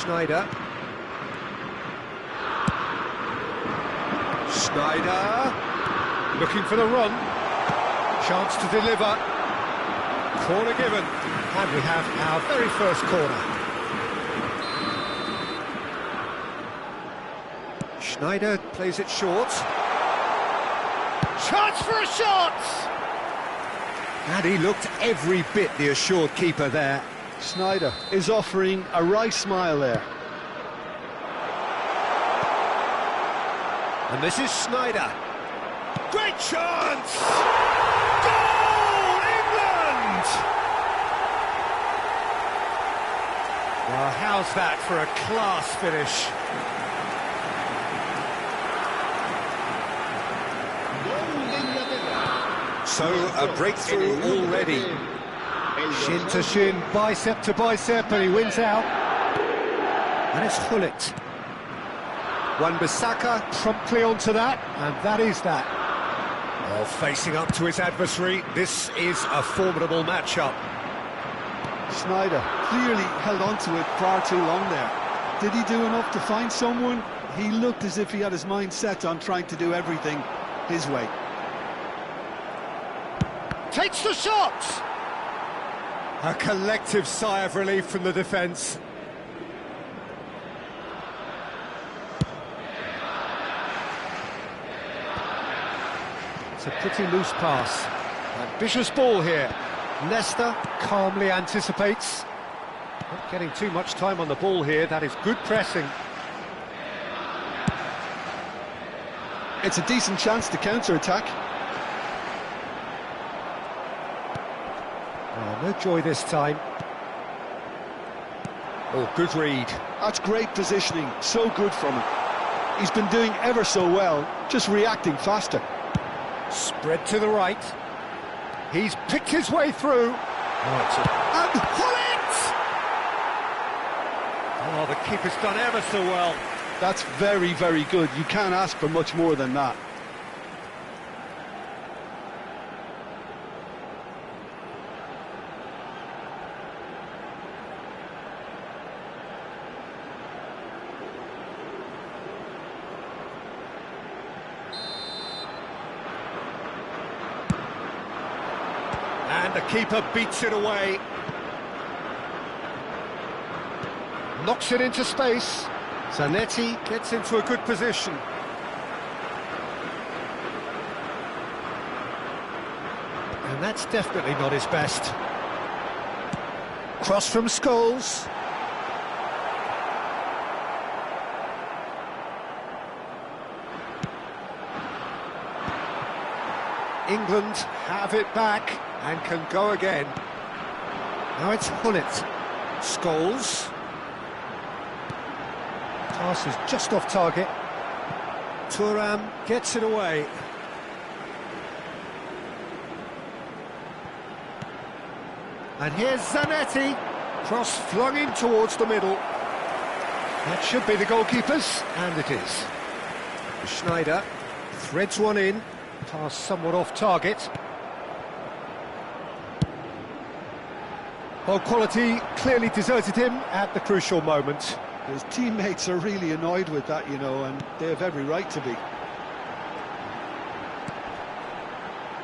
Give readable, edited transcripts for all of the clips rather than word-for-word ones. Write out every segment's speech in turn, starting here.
Schneider. Schneider, looking for the run. Chance to deliver. Corner given. And we have our very first corner. Schneider plays it short. Chance for a shot! And he looked every bit the assured keeper there. Schneider is offering a wry smile there. And this is Schneider. Great chance! Goal, England! Well, how's that for a class finish? So, a breakthrough already. Shin to shin, bicep to bicep, and he wins out. And it's Hullet. Wan-Bissaka promptly onto that, and that is that. Well, facing up to his adversary, this is a formidable matchup. Schneider clearly held on to it far too long there. Did he do enough to find someone? He looked as if he had his mind set on trying to do everything his way. Takes the shot! A collective sigh of relief from the defence. It's a pretty loose pass. Ambitious ball here. Leicester calmly anticipates. Not getting too much time on the ball here, that is good pressing. It's a decent chance to counter-attack. Oh, no joy this time. Oh, good read. That's great positioning, so good from him. He's been doing ever so well, just reacting faster. Spread to the right. He's picked his way through. And Hullet! Oh, the keeper's done ever so well. That's very, very good. You can't ask for much more than that. And the keeper beats it away. Knocks it into space. Zanetti gets into a good position. And that's definitely not his best. Cross from Scholes. England have it back and can go again. Now it's Hullet. Scholes. Pass is just off target. Thuram gets it away. And here's Zanetti. Cross flung in towards the middle. That should be the goalkeeper's, and it is. Schneider threads one in. Pass somewhat off target. Well, quality clearly deserted him at the crucial moment. His teammates are really annoyed with that, you know, and they have every right to be.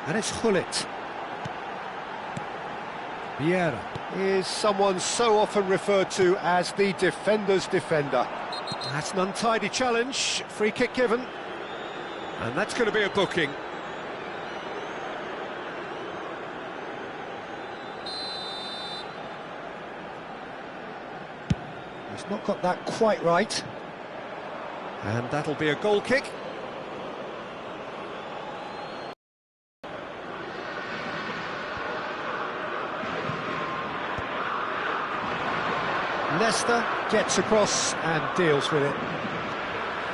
And it's Hullet. Vieira is someone so often referred to as the defender's defender. That's an untidy challenge, free kick given. And that's going to be a booking. He's not got that quite right. And that'll be a goal kick. Leicester gets across and deals with it.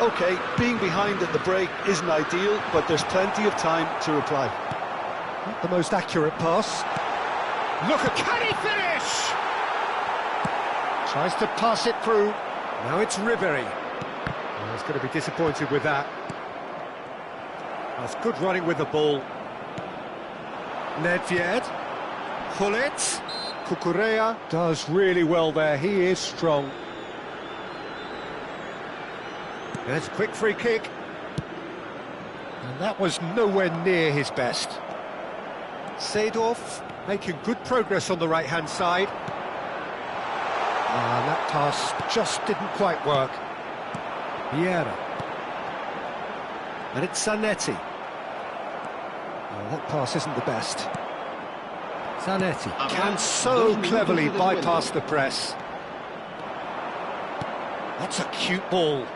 OK, being behind at the break isn't ideal, but there's plenty of time to reply. Not the most accurate pass. Look, can he finish? Tries to pass it through. Now it's Ribéry. Well, he's going to be disappointed with that. That's good running with the ball. Nedved. Hullet. Cucurella does really well there. He is strong. There's a quick free kick. And that was nowhere near his best. Seedorf making good progress on the right-hand side. And that pass just didn't quite work. Vieira. And it's Zanetti. Oh, that pass isn't the best. Zanetti can so cleverly bypass the press. That's a cute ball.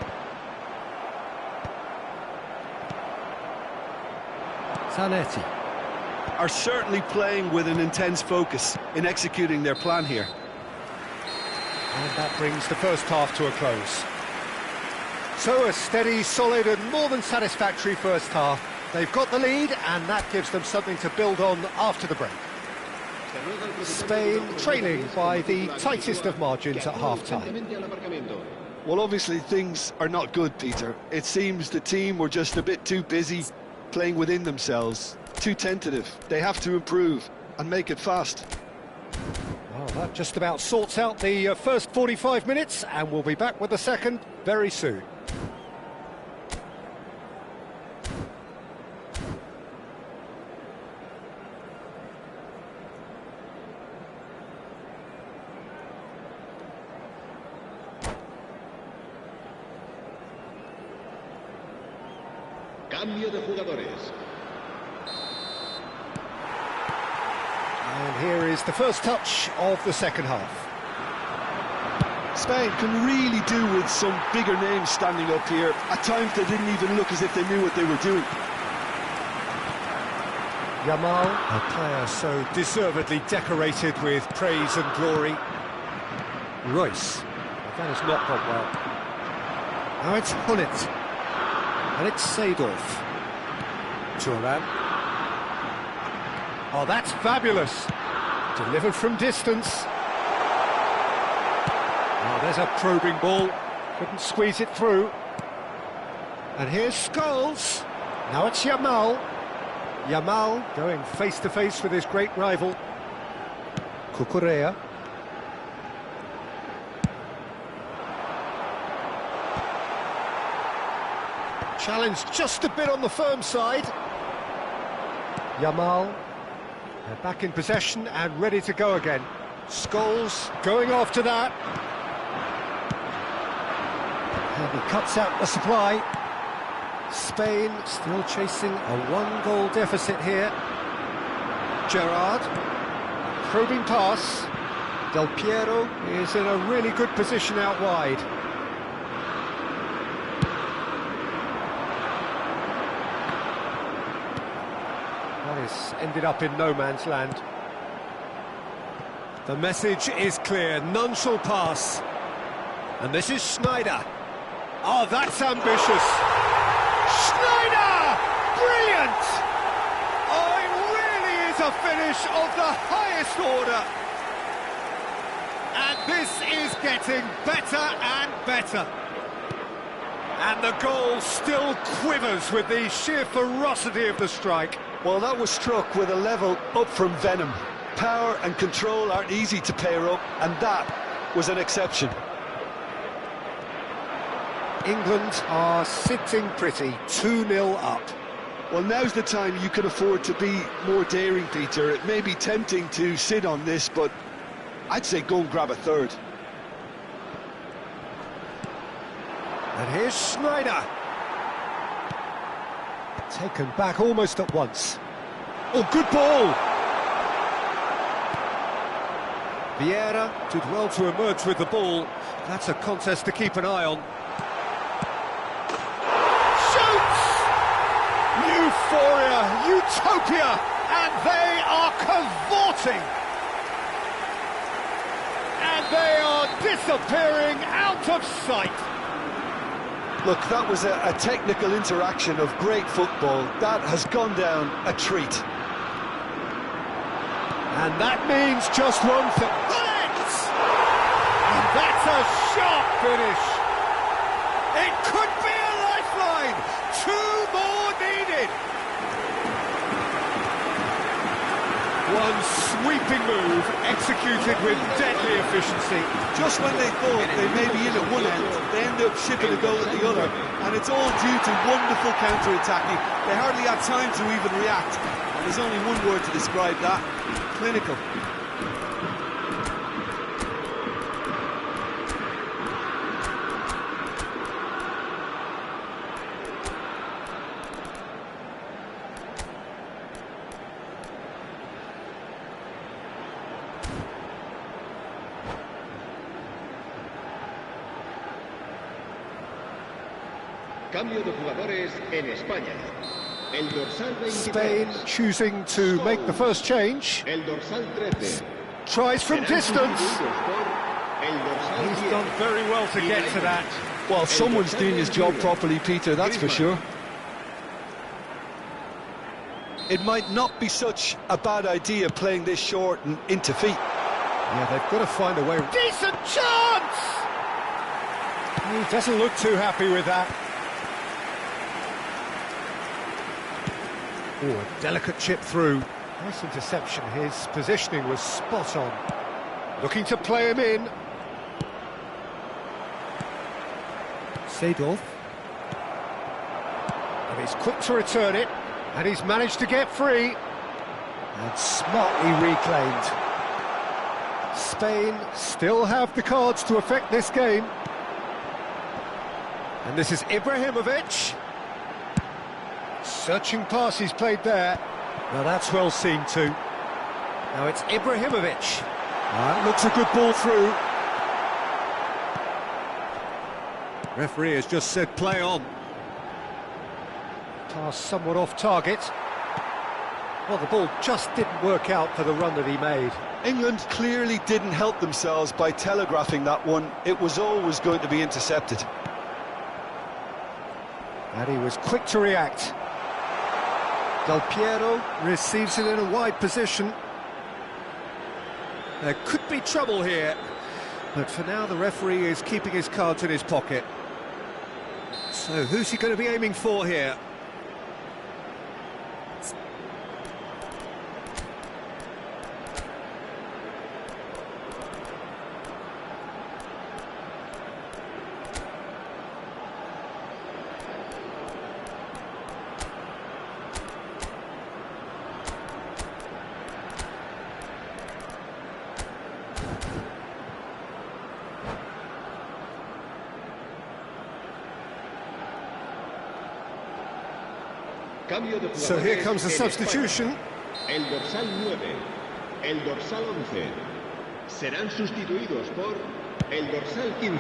Zanetti. Are certainly playing with an intense focus in executing their plan here. And that brings the first half to a close. So a steady, solid and more than satisfactory first half. They've got the lead and that gives them something to build on after the break. Spain trailing by the tightest of margins at half-time. Well, obviously things are not good, Peter. It seems the team were just a bit too busy playing within themselves, too tentative. They have to improve and make it fast. Well, that just about sorts out the first 45 minutes, and we'll be back with the second very soon. Cambio de jugadores. And here is the first touch of the second half. Spain can really do with some bigger names standing up here. At times they didn't even look as if they knew what they were doing. Yamal, a player so deservedly decorated with praise and glory. Royce, that has not gone well. Now it's Hunnit. And it's Seedorf. Thuram. Oh, that's fabulous. Delivered from distance. Oh, there's a probing ball. Couldn't squeeze it through. And here's Scholes. Now it's Yamal. Yamal going face-to-face with his great rival. Cucurella. Challenge just a bit on the firm side. Yamal, they're back in possession and ready to go again. Scholes going after that. And he cuts out the supply. Spain still chasing a one-goal deficit here. Gerrard, probing pass. Del Piero is in a really good position out wide. Ended up in no man's land. The message is clear, none shall pass. And this is Schneider. Oh, that's ambitious. Schneider! Brilliant! Oh, it really is a finish of the highest order. And this is getting better and better. And the goal still quivers with the sheer ferocity of the strike. Well, that was struck with a level up from venom. Power and control aren't easy to pair up, and that was an exception. England are sitting pretty, 2-0 up. Well, now's the time you can afford to be more daring, Peter. It may be tempting to sit on this, but I'd say go and grab a third. And here's Schneider. Taken back almost at once. Oh, good ball! Vieira did well to emerge with the ball. That's a contest to keep an eye on. Shoots! Euphoria, utopia, and they are cavorting! And they are disappearing out of sight! Look, that was a technical interaction of great football. That has gone down a treat. And that means just one thing. And that's a sharp finish. It could be a lifeline. 2 more needed. One sweeping move, executed with deadly efficiency. Just when they thought they may be in at one end, they end up shipping a goal at the other, and it's all due to wonderful counter-attacking. They hardly had time to even react, and there's only one word to describe that: clinical. Cambio de jugadores en España. El dorsal 23. Spain choosing to make the first change. El dorsal 13. Tries from distance. El dorsal He's 10. done very well to get to that. Well, someone's doing his job properly, Peter, that's for sure. It might not be such a bad idea playing this short and into feet. Yeah, they've got to find a way. Decent chance! He doesn't look too happy with that. Oh, a delicate chip through. Nice interception. His positioning was spot on. Looking to play him in. Seedorf. And he's quick to return it. And he's managed to get free. And smartly reclaimed. Spain still have the cards to affect this game. And this is Ibrahimovic. Searching pass he's played there. Now that's well seen too. Now it's Ibrahimovic. That looks a good ball through. Referee has just said play on. Pass somewhat off target. Well, the ball just didn't work out for the run that he made. England clearly didn't help themselves by telegraphing that one. It was always going to be intercepted. And he was quick to react. Del Piero receives it in a wide position. There could be trouble here, but for now the referee is keeping his cards in his pocket. So who's he going to be aiming for here? So here comes the substitution. El dorsal 9, el dorsal 11 serán sustituidos por el dorsal 15.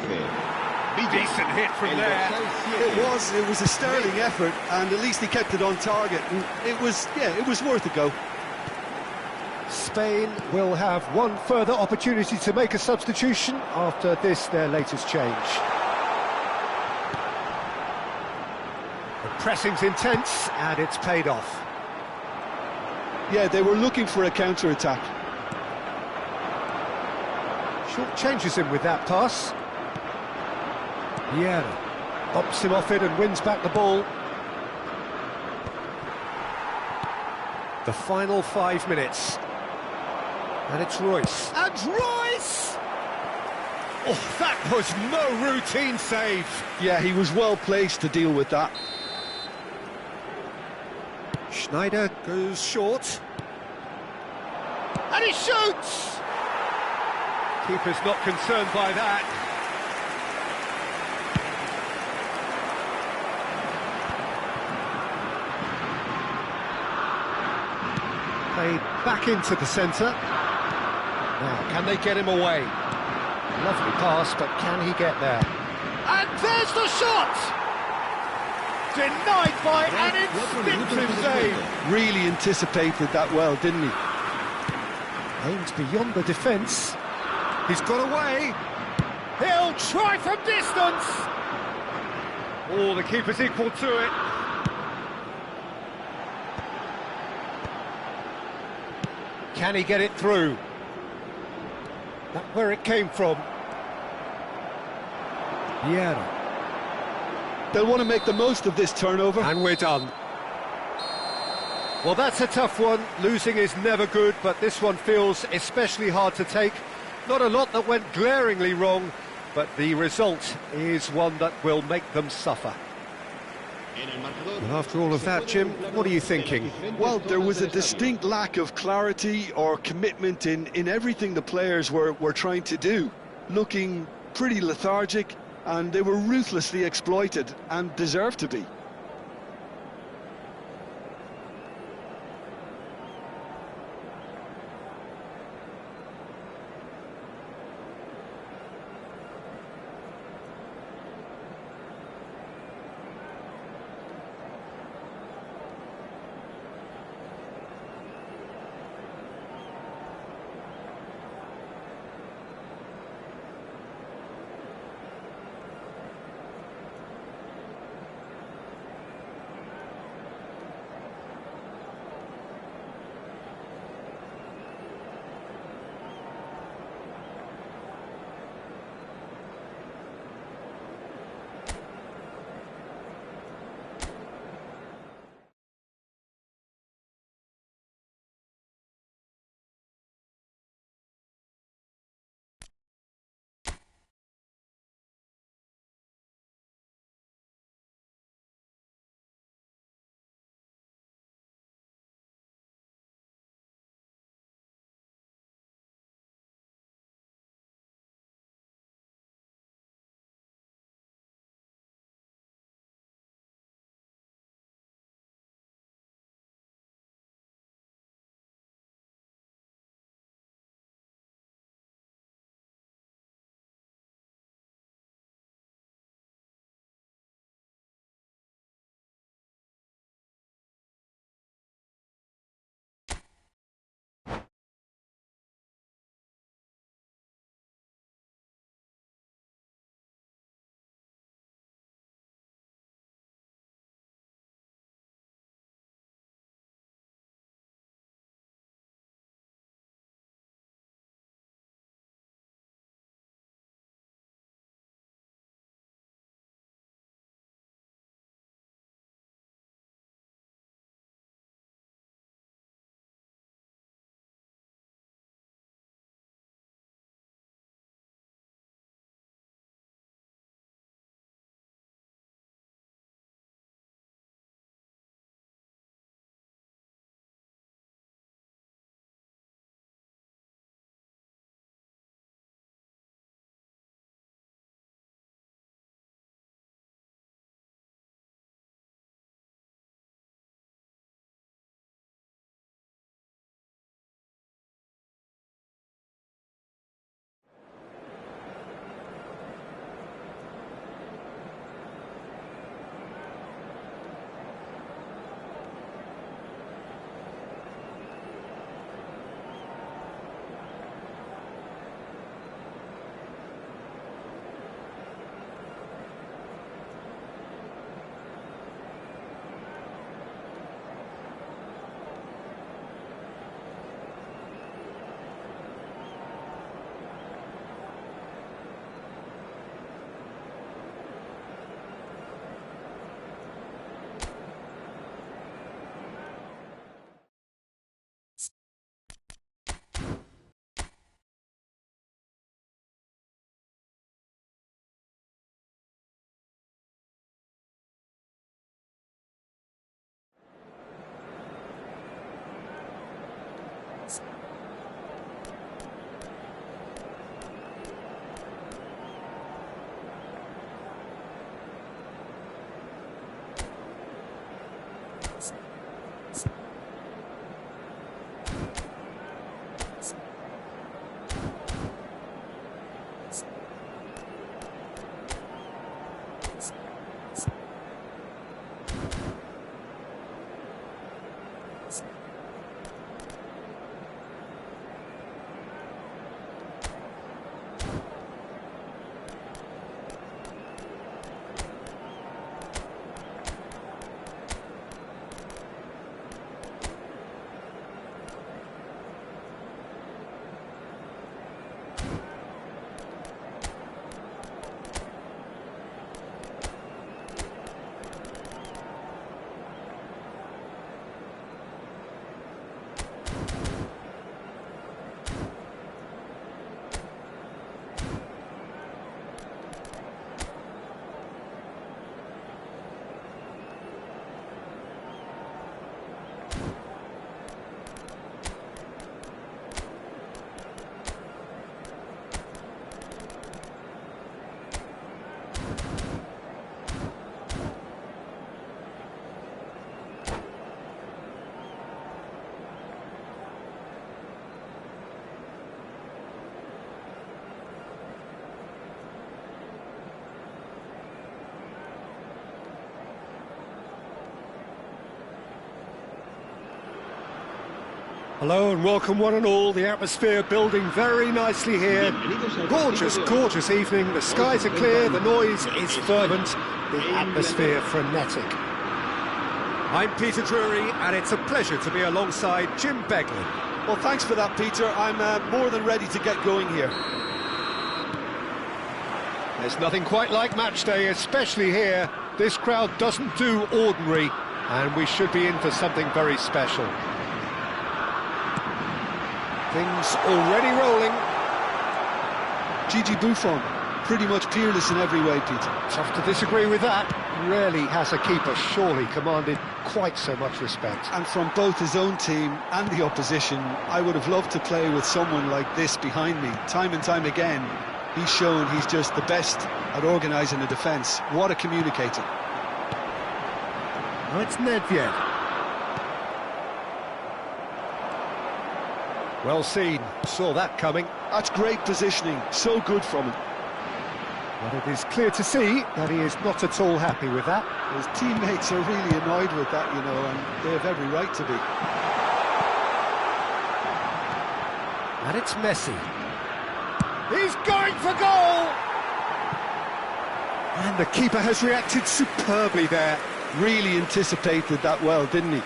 Decent hit from El there. dorsal 7. It was a sterling effort, and at least he kept it on target. And it was worth a go. Spain will have one further opportunity to make a substitution after this, their latest change. The pressing's intense, and it's paid off. Yeah, they were looking for a counter-attack. Short changes him with that pass. Vieira bumps him off it and wins back the ball. The final 5 minutes. And it's Royce. And Royce! Oh, that was no routine save. Yeah, he was well placed to deal with that. Schneider goes short. And he shoots! Keeper's not concerned by that. Played back into the centre. Now, can they get him away? Lovely pass, but can he get there? And there's the shot! Denied by an instinctive save. Really anticipated that well, didn't he? Aims beyond the defence. He's got away. He'll try from distance. Oh, the keeper's equal to it. Can he get it through? That's where it came from. Vieira. They'll want to make the most of this turnover. And we're done. Well, that's a tough one. Losing is never good, but this one feels especially hard to take. Not a lot that went glaringly wrong, but the result is one that will make them suffer. Well, after all of that, Jim, what are you thinking? Well, there was a distinct lack of clarity or commitment in everything the players were trying to do. Looking pretty lethargic, and they were ruthlessly exploited and deserved to be. Hello and welcome one and all. The atmosphere building very nicely here. Gorgeous, gorgeous evening. The skies are clear, the noise is fervent, the atmosphere frenetic. I'm Peter Drury and it's a pleasure to be alongside Jim Begley. Well, thanks for that, Peter. I'm more than ready to get going here. There's nothing quite like match day, especially here. This crowd doesn't do ordinary, and we should be in for something very special. Things already rolling. Gigi Buffon, pretty much peerless in every way, Peter. Tough to disagree with that. Rarely has a keeper surely commanded quite so much respect. And from both his own team and the opposition, I would have loved to play with someone like this behind me. Time and time again, he's shown he's just the best at organising a defence. What a communicator. Now it's Nedved. Well seen, saw that coming. That's great positioning, so good from him. But it is clear to see that he is not at all happy with that. His teammates are really annoyed with that, you know, and they have every right to be. And it's Messi. He's going for goal! And the keeper has reacted superbly there. Really anticipated that well, didn't he?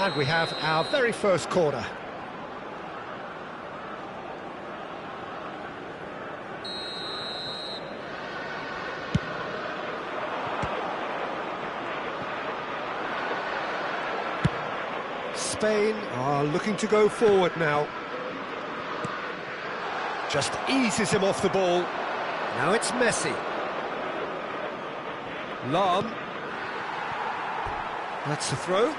And we have our very first corner. Spain are looking to go forward now. Just eases him off the ball. Now it's Messi. Lam. That's the throw.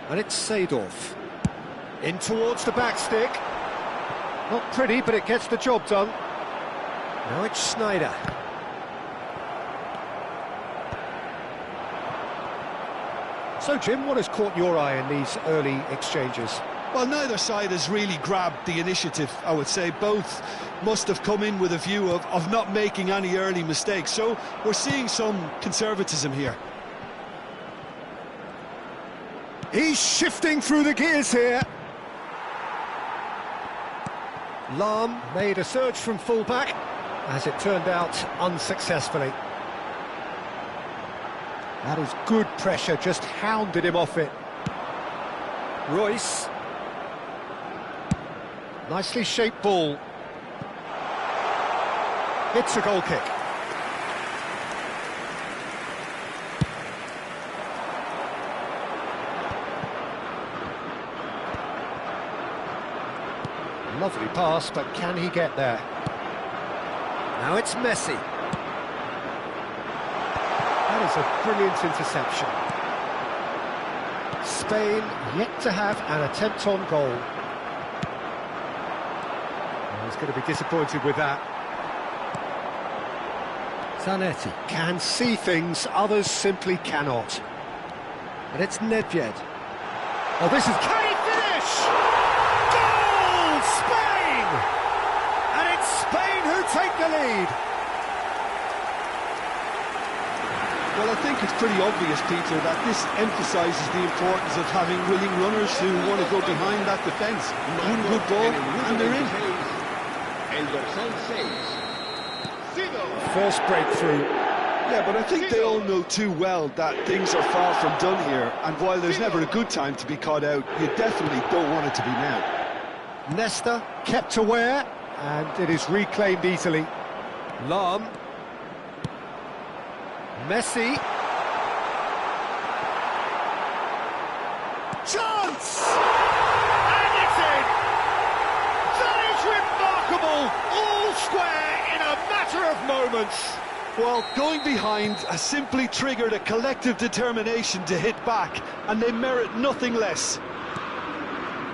And it's Seedorf. In towards the back stick. Not pretty, but it gets the job done. Now it's Sneijder. So, Jim, what has caught your eye in these early exchanges? Well, neither side has really grabbed the initiative, I would say. Both must have come in with a view of not making any early mistakes. So we're seeing some conservatism here. He's shifting through the gears here. Lam made a surge from full-back, as it turned out unsuccessfully. That is good pressure, just hounded him off it. Royce. Nicely shaped ball. It's a goal kick. Lovely pass, but can he get there? Now it's Messi. That is a brilliant interception. Spain yet to have an attempt on goal. He's going to be disappointed with that. Zanetti can see things others simply cannot. And it's Nedved. Oh, this is... Can he finish? Goal! Spain! And it's Spain who take the lead. Well, I think it's pretty obvious, Peter, that this emphasises the importance of having willing runners who want to go behind that defence. One good ball, and they're in. First breakthrough. Yeah, but I think they all know too well that things are far from done here, and while there's never a good time to be caught out, you definitely don't want it to be now. Nesta kept aware, and it is reclaimed easily. Lam. Messi. Chance! And it's in! That is remarkable! All square in a matter of moments. Well, going behind has simply triggered a collective determination to hit back, and they merit nothing less.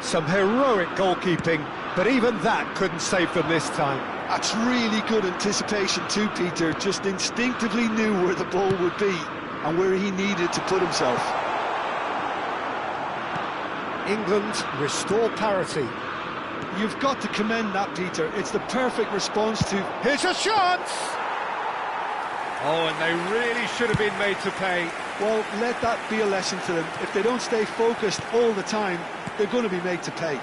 Some heroic goalkeeping, but even that couldn't save them this time. That's really good anticipation too, Peter. Just instinctively knew where the ball would be and where he needed to put himself. England restore parity. You've got to commend that, Peter. It's the perfect response to... Here's a chance! Oh, and they really should have been made to pay. Well, let that be a lesson to them. If they don't stay focused all the time, they're going to be made to pay.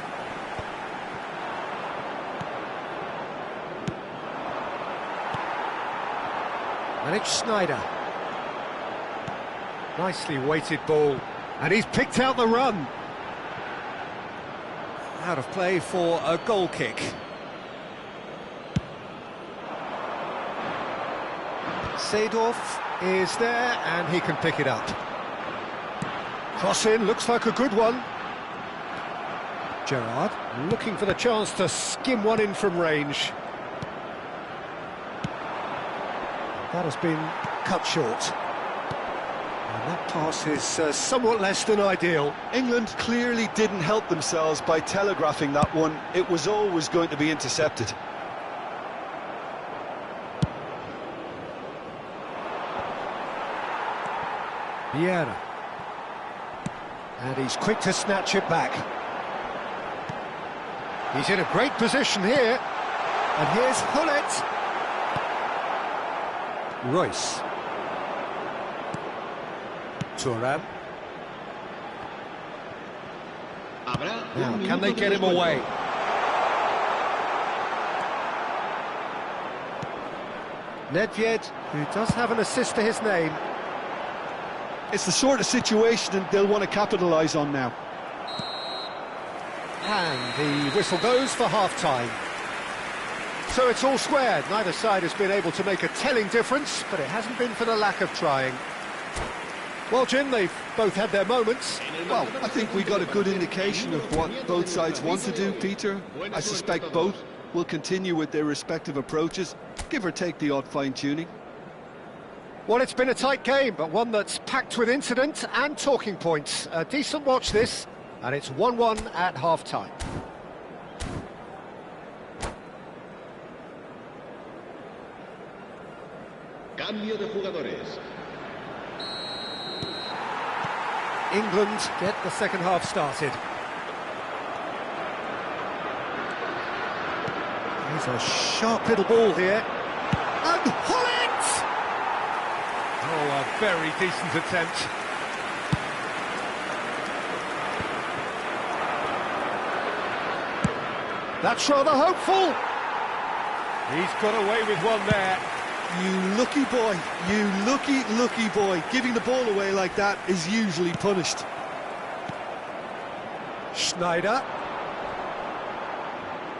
And it's Schneider. Nicely weighted ball. And he's picked out the run. Out of play for a goal kick. Seedorf is there, and he can pick it up. Cross in, looks like a good one. Gerrard looking for the chance to skim one in from range. That has been cut short. And that pass is somewhat less than ideal. England clearly didn't help themselves by telegraphing that one. It was always going to be intercepted. Vieira. And he's quick to snatch it back. He's in a great position here. And here's Hullet. Royce. Thuram. Now, can they get him away? Nedved, who does have an assist to his name. It's the sort of situation that they'll want to capitalise on now. And the whistle goes for half-time. So it's all squared. Neither side has been able to make a telling difference, but it hasn't been for the lack of trying. Well, Jim, they've both had their moments. Well, I think we got a good indication of what both sides want to do, Peter. I suspect both will continue with their respective approaches, give or take the odd fine-tuning. Well, it's been a tight game, but one that's packed with incident and talking points. A decent watch this, and it's 1-1 at half-time. Cambio de jugadores. England get the second half started. There's a sharp little ball here. And Hullet! Oh, a very decent attempt. That's rather hopeful. He's got away with one there. You lucky boy, you lucky boy. Giving the ball away like that is usually punished. Schneider.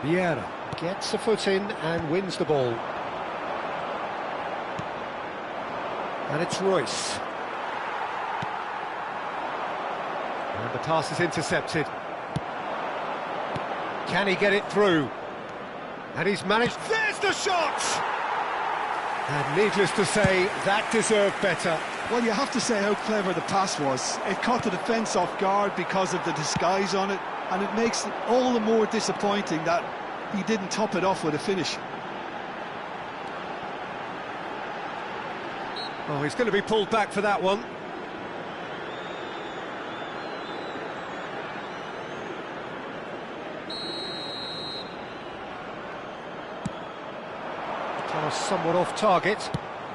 Vieira gets a foot in and wins the ball. And it's Royce. And the pass is intercepted. Can he get it through? And he's managed... There's the shot! And needless to say, that deserved better. Well, you have to say how clever the pass was. It caught the defence off guard because of the disguise on it, and it makes it all the more disappointing that he didn't top it off with a finish. Oh, he's going to be pulled back for that one. Pass somewhat off target.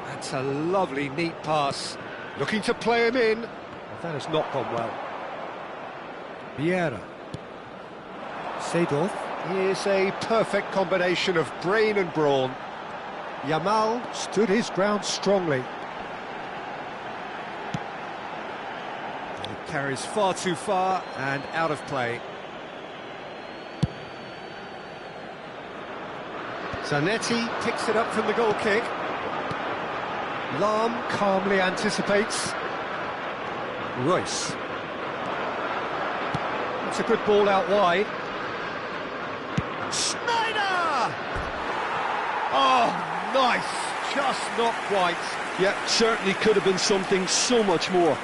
That's a lovely, neat pass. Looking to play him in. But that has not gone well. Vieira. Seedorf. Here's a perfect combination of brain and brawn. Yamal stood his ground strongly. It carries far too far and out of play. Zanetti picks it up from the goal kick. Lahm calmly anticipates. Royce. It's a good ball out wide. Schneider! Oh, nice. Just not quite. Yeah, certainly could have been something so much more.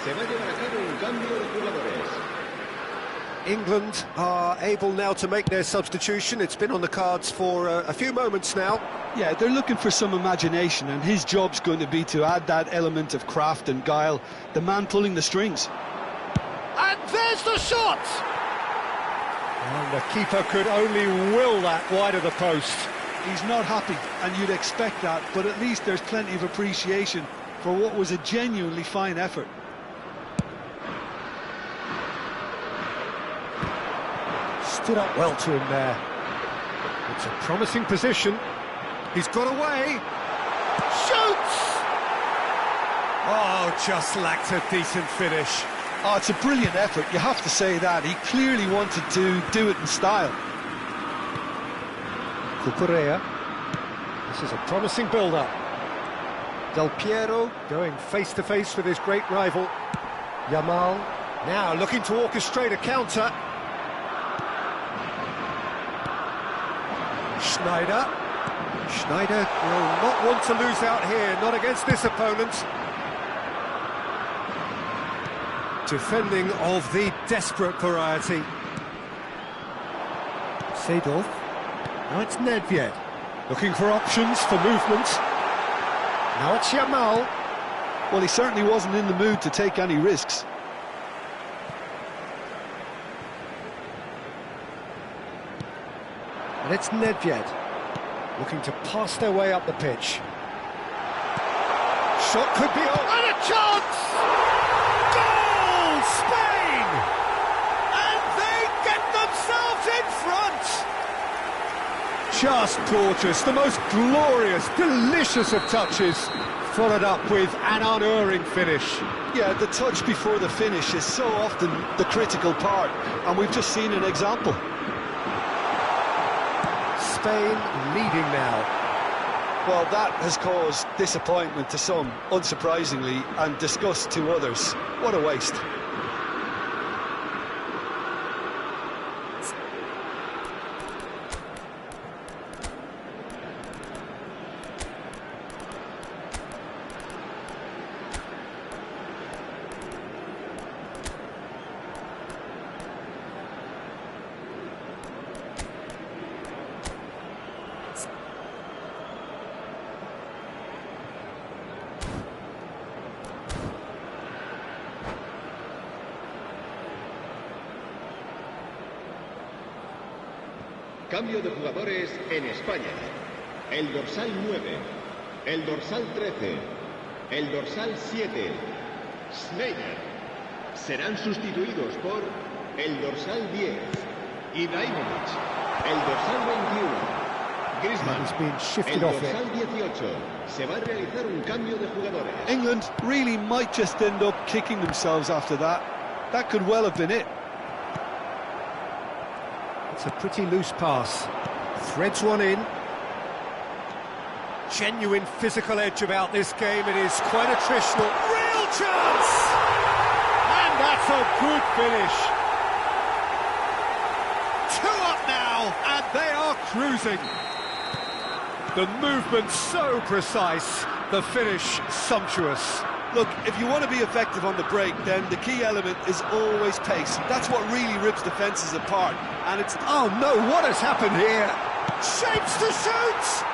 Se va a llevar a cabo un cambio de jugadores. England are able now to make their substitution. It's been on the cards for a few moments now. Yeah, they're looking for some imagination, and his job's going to be to add that element of craft and guile, the man pulling the strings. And there's the shot! And the keeper could only will that wide of the post. He's not happy, and you'd expect that, but at least there's plenty of appreciation for what was a genuinely fine effort. Stood up well to him there. It's a promising position. He's got away. Shoots! Oh, just lacked a decent finish. Oh, it's a brilliant effort, you have to say that. He clearly wanted to do it in style. Cucurella. This is a promising build-up. Del Piero going face-to-face with his great rival. Yamal now looking to orchestrate a counter. Schneider. Schneider will not want to lose out here, not against this opponent. Defending of the desperate variety. Seedorf. Now it's Nedved. Looking for options for movement. Now it's Yamal. Well, he certainly wasn't in the mood to take any risks. And it's Nedved. Looking to pass their way up the pitch. Shot could be on. And a chance! Goal! Spain! And they get themselves in front! Just gorgeous, the most glorious, delicious of touches, followed up with an unerring finish. Yeah, the touch before the finish is so often the critical part, and we've just seen an example. Spain leading now. Well, that has caused disappointment to some, unsurprisingly, and disgust to others. What a waste. Cambio de jugadores en España. El dorsal 9, el dorsal 13, el dorsal 7, Schneider. Serán sustituidos por el dorsal 10, Ibrahimovic, el dorsal 21, Griezmann, el dorsal 18. Se va a realizar un cambio de jugadores. England really might just end up kicking themselves after that. That could well have been it. It's a pretty loose pass. Threads one in. Genuine physical edge about this game. It is quite attritional. Real chance! And that's a good finish. 2 up now, and they are cruising. The movement so precise, the finish sumptuous. Look, if you want to be effective on the break, then the key element is always pace. That's what really rips defences apart. And it's... Oh no, what has happened here? Shapes to shoot!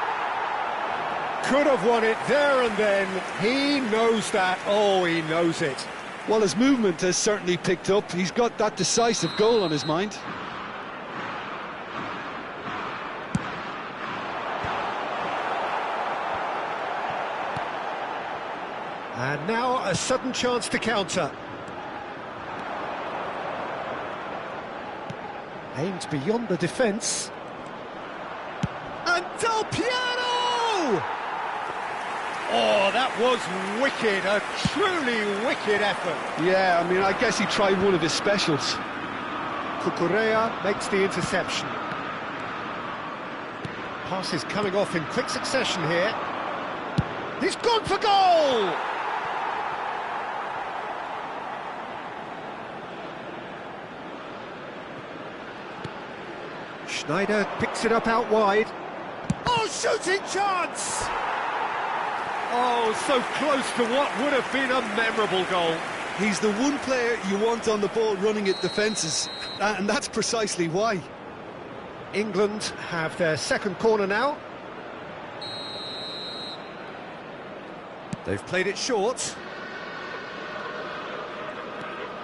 Could have won it there and then. He knows that. Oh, he knows it. Well, his movement has certainly picked up. He's got that decisive goal on his mind. And now a sudden chance to counter. Aimed beyond the defence. And Del Piero! Oh, that was wicked, a truly wicked effort. Yeah, I mean, I guess he tried one of his specials. Cucurella makes the interception. Passes coming off in quick succession here. He's gone for goal! Schneider picks it up out wide. Oh, shooting chance! Oh, so close to what would have been a memorable goal. He's the one player you want on the ball running at defences, and that's precisely why. England have their second corner now. They've played it short.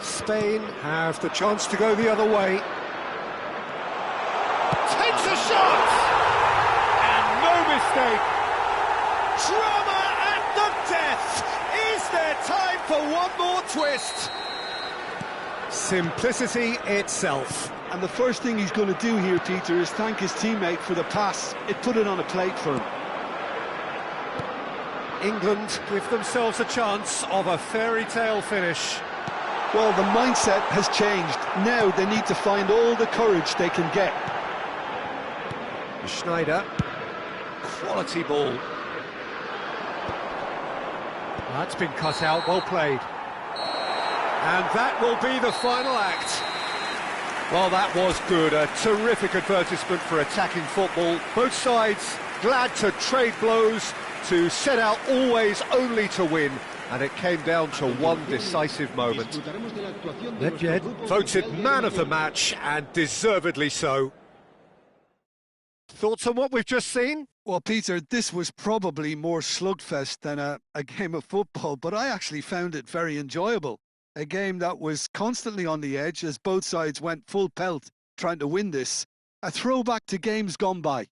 Spain have the chance to go the other way. takes a shot! And no mistake. Drama at the death! Is there time for one more twist? Simplicity itself. And the first thing he's going to do here, Peter, is thank his teammate for the pass. It put it on a plate for him. England give themselves a chance of a fairy tale finish. Well, the mindset has changed. Now they need to find all the courage they can get. Schneider. Quality ball. That's been cut out, well played. And that will be the final act. Well, that was good. A terrific advertisement for attacking football. Both sides glad to trade blows, to set out always only to win. And it came down to one decisive moment. Nedved voted man of the match, and deservedly so. Thoughts on what we've just seen? Well, Peter, this was probably more slugfest than a game of football, but I actually found it very enjoyable. A game that was constantly on the edge as both sides went full pelt trying to win this. A throwback to games gone by.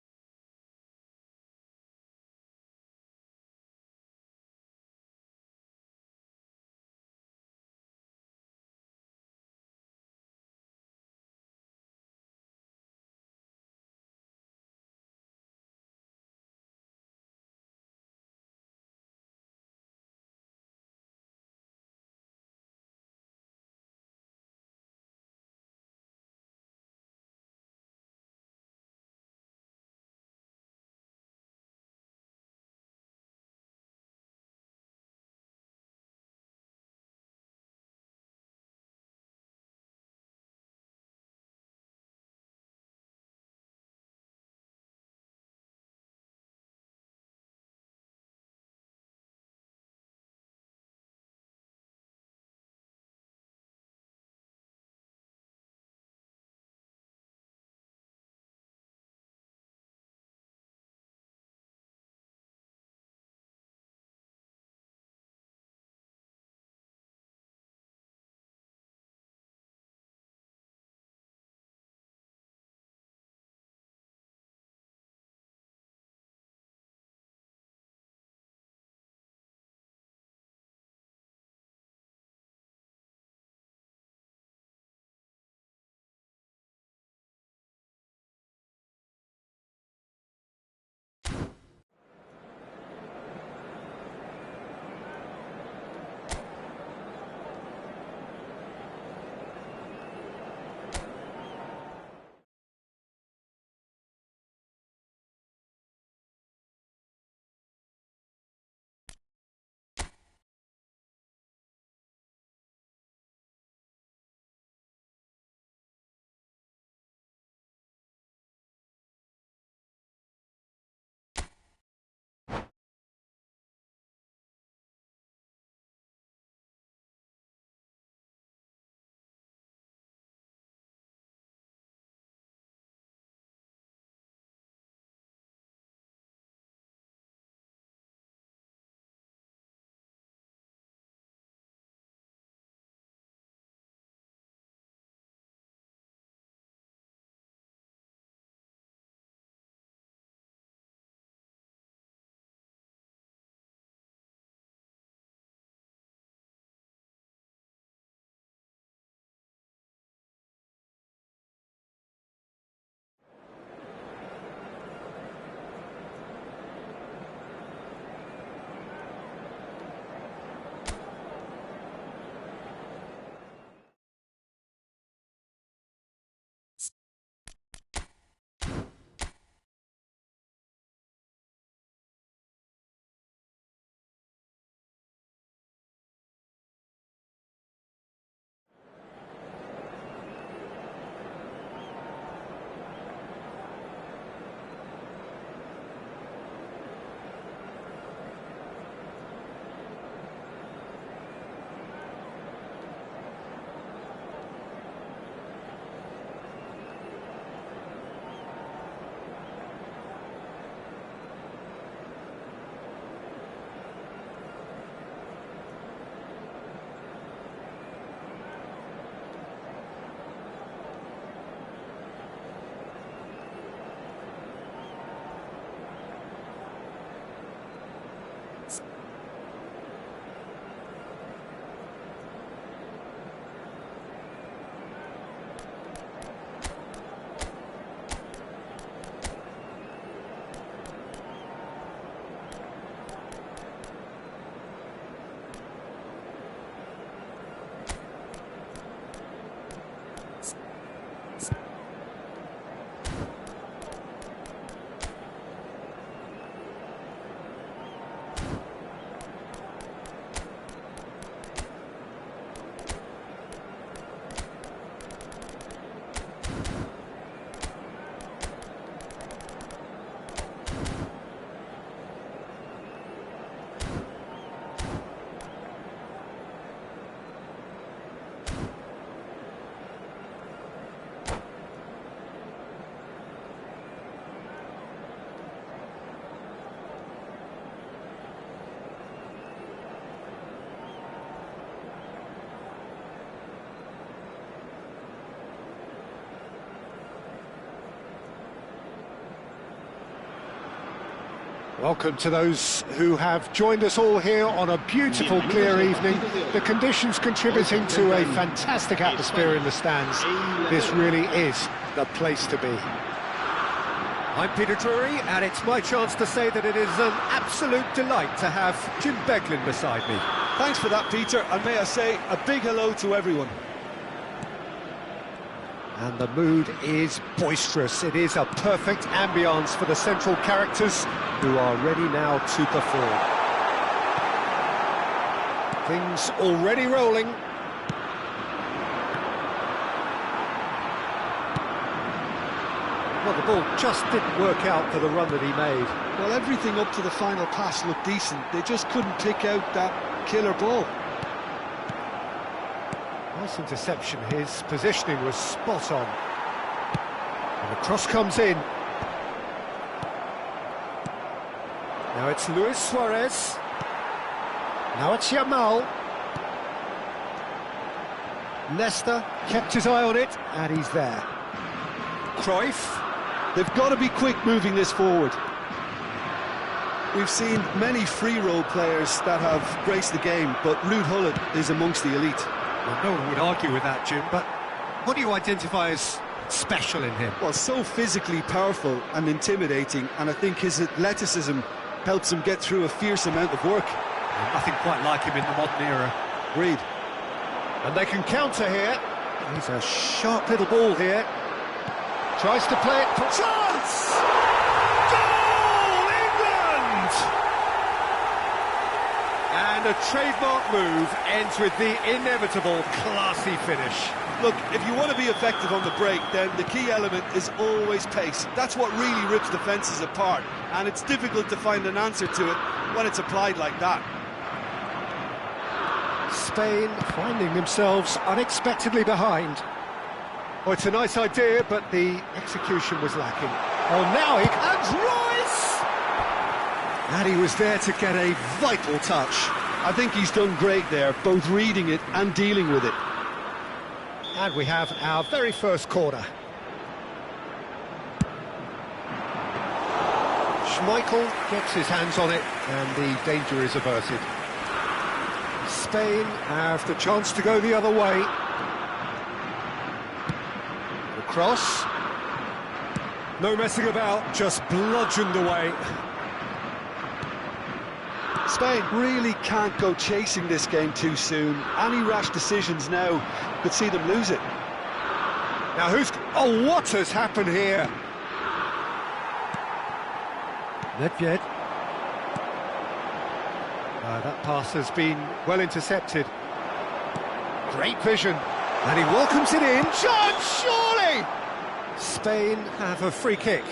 Welcome to those who have joined us all here on a beautiful, clear evening. The conditions contributing to a fantastic atmosphere in the stands. This really is the place to be. I'm Peter Drury, and it's my chance to say that it is an absolute delight to have Jim Beglin beside me. Thanks for that, Peter, and may I say a big hello to everyone. And the mood is boisterous. It is a perfect ambience for the central characters who are ready now to perform. Things already rolling. Well, the ball just didn't work out for the run that he made. Well, everything up to the final pass looked decent. They just couldn't pick out that killer ball. Nice interception. His positioning was spot on. And the cross comes in. Now it's Luis Suarez. Now it's Yamal. Nesta kept his eye on it, and he's there. Cruyff. They've got to be quick moving this forward. We've seen many free role players that have graced the game, but Ruud Gullit is amongst the elite. Well, no one would argue with that, Jim, but what do you identify as special in him? Well, so physically powerful and intimidating, and I think his athleticism helps him get through a fierce amount of work. Nothing quite like him in the modern era. Agreed. And they can counter here. He's a sharp little ball here. Tries to play it for chance! Goal, England! And a trademark move ends with the inevitable classy finish. Look, if you want to be effective on the break, then the key element is always pace. That's what really rips defences apart, and it's difficult to find an answer to it when it's applied like that. Spain finding themselves unexpectedly behind. Well, it's a nice idea, but the execution was lacking. Oh, now he comes, Royce! And he was there to get a vital touch. I think he's done great there, both reading it and dealing with it. And we have our very first corner. Schmeichel gets his hands on it, and the danger is averted. Spain have the chance to go the other way. The cross. No messing about, just bludgeoned away. Spain really can't go chasing this game too soon. Any rash decisions now could see them lose it. Now oh, what has happened here? Nedved. That pass has been well intercepted. Great vision. And he welcomes it in. Chance, surely! Spain have a free kick.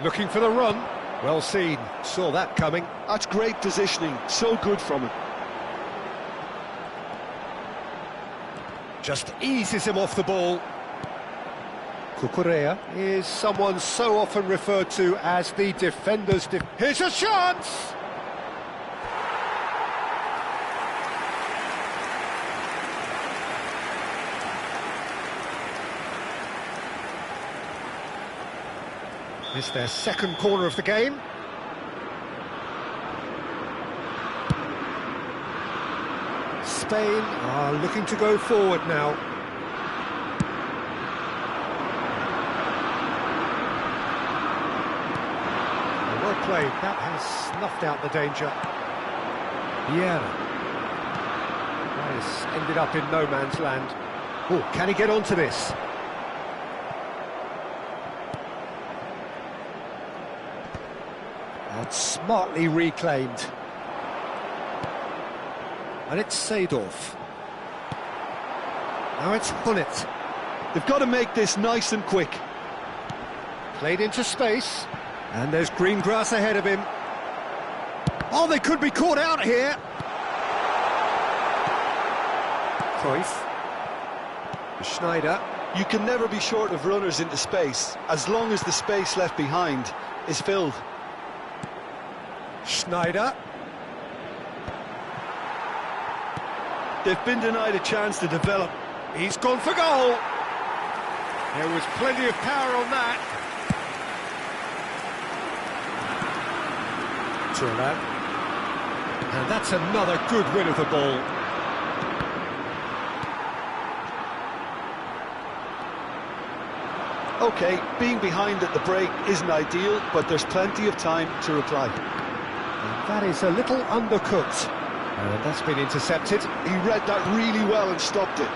Looking for the run. Well seen. Saw that coming. That's great positioning. So good from him. Just eases him off the ball. Cucurella is someone so often referred to as the defender's Here's a chance! It's their second corner of the game. Spain are looking to go forward now. Well played, that has snuffed out the danger. Vieira. Has ended up in no man's land. Oh, can he get onto this? That's smartly reclaimed. And it's Seedorf. Now it's Gullit. They've got to make this nice and quick. Played into space. And there's green grass ahead of him. Oh, they could be caught out here. Cruyff. Schneider. You can never be short of runners into space, as long as the space left behind is filled. Schneider. They've been denied a chance to develop. He's gone for goal. There was plenty of power on that. Turan. And that's another good win of the ball. OK, being behind at the break isn't ideal, but there's plenty of time to reply. And that is a little undercooked. And that's been intercepted. He read that really well and stopped it.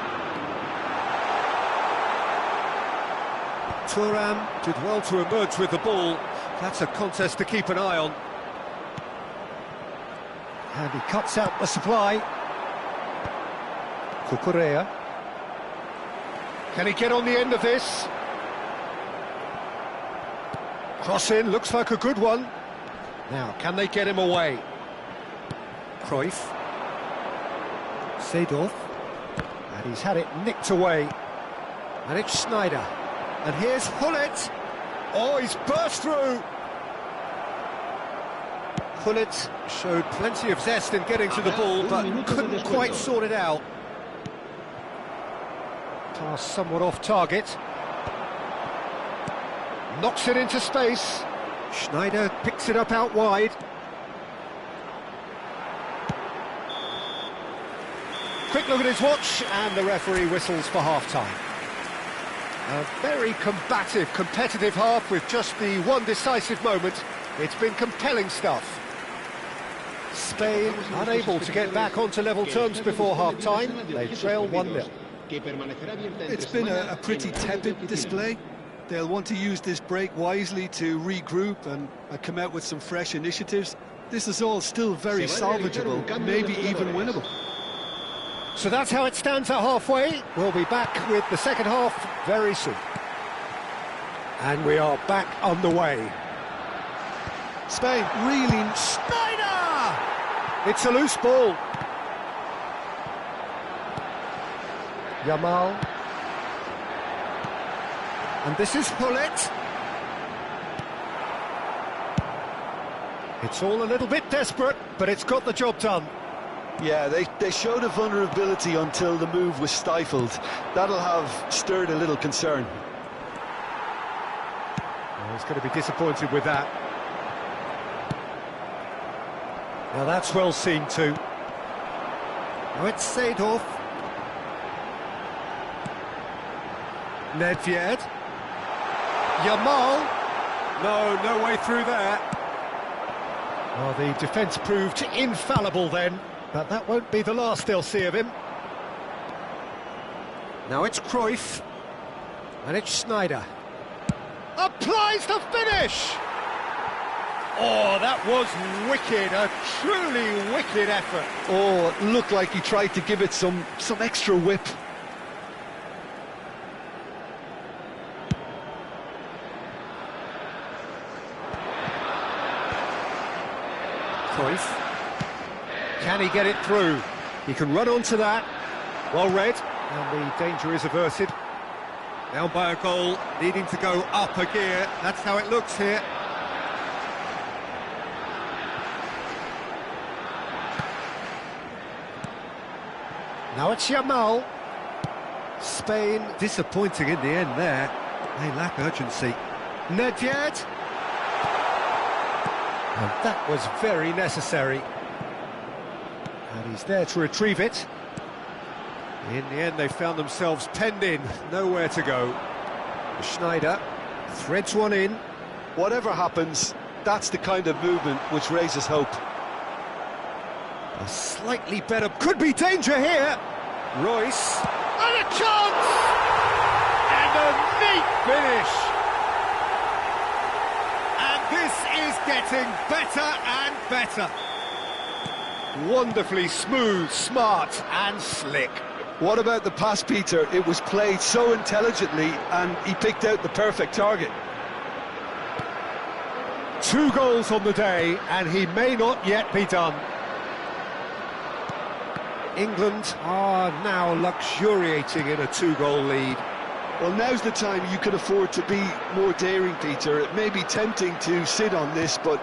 Turan did well to emerge with the ball. That's a contest to keep an eye on. And he cuts out the supply. Cucurella. Can he get on the end of this? Cross in, looks like a good one. Now, can they get him away? Cruyff. Seedorf. And he's had it nicked away. And it's Schneider. And here's Hullet. Oh, he's burst through. Hullet showed plenty of zest in getting to the ball, but couldn't quite sort it out. Pass somewhat off target. Knocks it into space. Schneider picks it up out wide. Quick look at his watch, and the referee whistles for half-time. A very combative, competitive half with just the one decisive moment. It's been compelling stuff. Spain unable to get back onto level terms before half-time. They trail 1-0. It's been a pretty tepid display. They'll want to use this break wisely to regroup and come out with some fresh initiatives. This is all still very salvageable, maybe even winnable. So that's how it stands at halfway. We'll be back with the second half very soon. And we are back on the way. Spain really... Schneider! It's a loose ball. Yamal. And this is Hullet. It's all a little bit desperate, but it's got the job done. Yeah, they showed a vulnerability until the move was stifled. That'll have stirred a little concern. Oh, he's going to be disappointed with that. Now that's well seen too. Now it's Seedorf. Nedved. Yamal. No way through there. Well, the defence proved infallible then, but that won't be the last they'll see of him. Now it's Cruyff. And it's Schneider. Applies the finish! Oh, that was wicked, a truly wicked effort. Oh, it looked like he tried to give it some extra whip. Cruyff. Can he get it through? He can run onto that. Well read, and the danger is averted. Down by a goal, needing to go up a gear. That's how it looks here. Now it's Yamal. Spain disappointing in the end there. They lack urgency. Nedved. And that was very necessary. And he's there to retrieve it. In the end, they found themselves penned in, nowhere to go. Schneider threads one in. Whatever happens, that's the kind of movement which raises hope. A slightly better... Could be danger here! Royce. And a chance! And a neat finish! And this is getting better and better. Wonderfully smooth, smart and slick. What about the pass, Peter? It was played so intelligently and he picked out the perfect target. 2 goals on the day and he may not yet be done. England are now luxuriating in a 2-goal lead. Well, now's the time you can afford to be more daring, Peter. It may be tempting to sit on this, but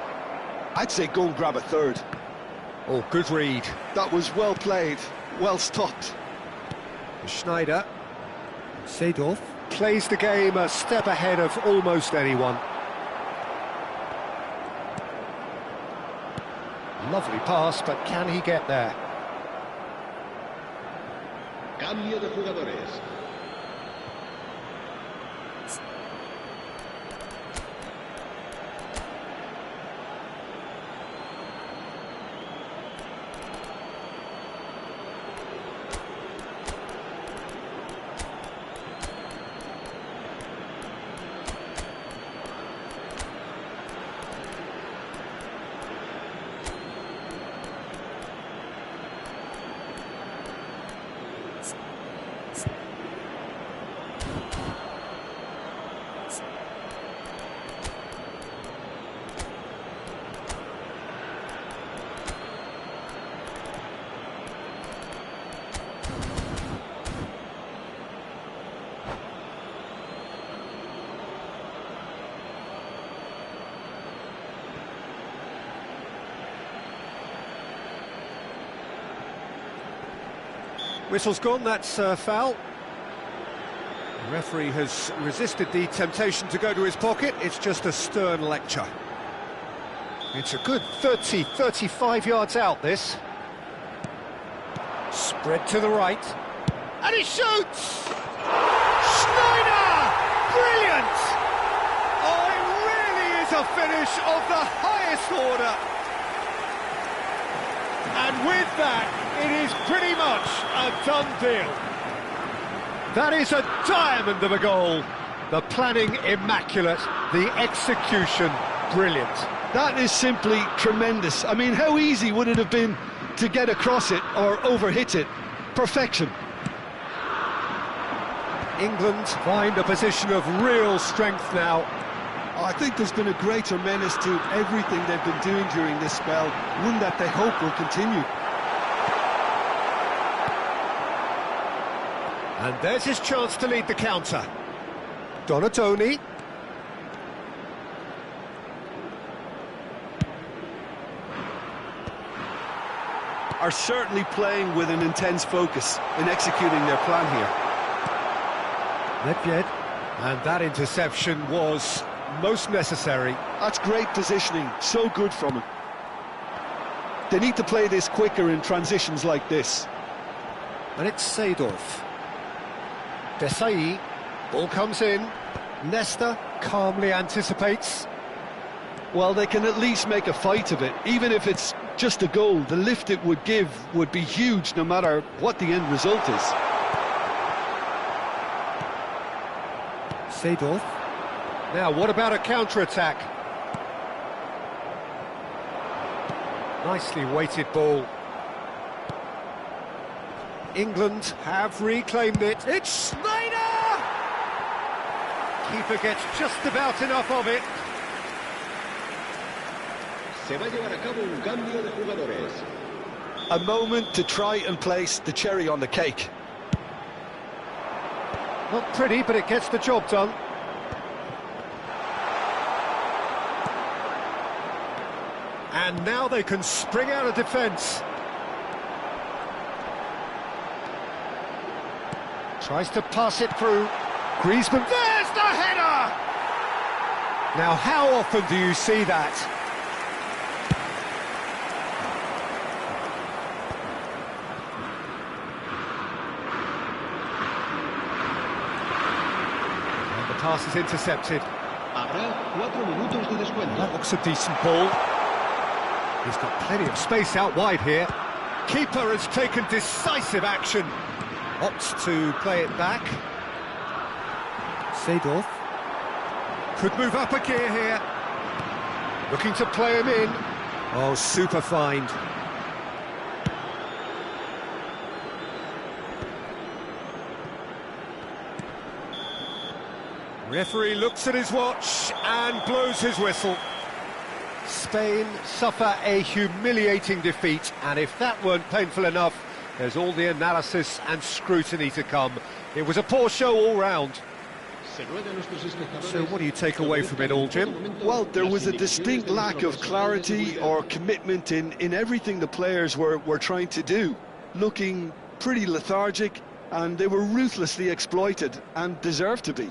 I'd say go and grab a third. Oh, good read. That was well played. well stopped. Schneider. Seedorf plays the game a step ahead of almost anyone. Lovely pass, but can he get there? Cambio de jugadores. Whistle's gone, that's foul. The referee has resisted the temptation to go to his pocket. It's just a stern lecture. It's a good 30, 35 yards out, this. Spread to the right. And he shoots! Schneider! Brilliant! Oh, it really is a finish of the highest order. And with that, it is pretty much a done deal. That is a diamond of a goal. The planning immaculate, the execution brilliant. That is simply tremendous. I mean, how easy would it have been to get across it or overhit it? Perfection. England find a position of real strength now. I think there's been a greater menace to everything they've been doing during this spell, one that they hope will continue. And there's his chance to lead the counter. Donatoni. Are certainly playing with an intense focus in executing their plan here. Nedved. And that interception was most necessary. That's great positioning, so good from him. They need to play this quicker in transitions like this. And it's Seedorf. Desai, ball comes in. Nesta calmly anticipates. Well, they can at least make a fight of it. Even if it's just a goal, the lift it would give would be huge no matter what the end result is. Seedorf. Now, what about a counter-attack? Nicely weighted ball. England have reclaimed it. It's Schneider! Keeper gets just about enough of it. Se va a llevar a cabo un cambio de jugadores. A moment to try and place the cherry on the cake. Not pretty, but it gets the job done. And now they can spring out of defence. Tries to pass it through. Griezmann, there's the header! Now, how often do you see that? And the pass is intercepted. Habrá 4 minutos de descuento. That looks a decent ball. He's got plenty of space out wide here. Keeper has taken decisive action. Opts to play it back. Seedorf could move up a gear here. Looking to play him in. Oh, super find. Referee looks at his watch and blows his whistle. Spain suffer a humiliating defeat, and if that weren't painful enough, there's all the analysis and scrutiny to come. It was a poor show all round. So what do you take away from it all, Jim? Well, there was a distinct lack of clarity or commitment in everything the players were trying to do. Looking pretty lethargic, and they were ruthlessly exploited and deserved to be.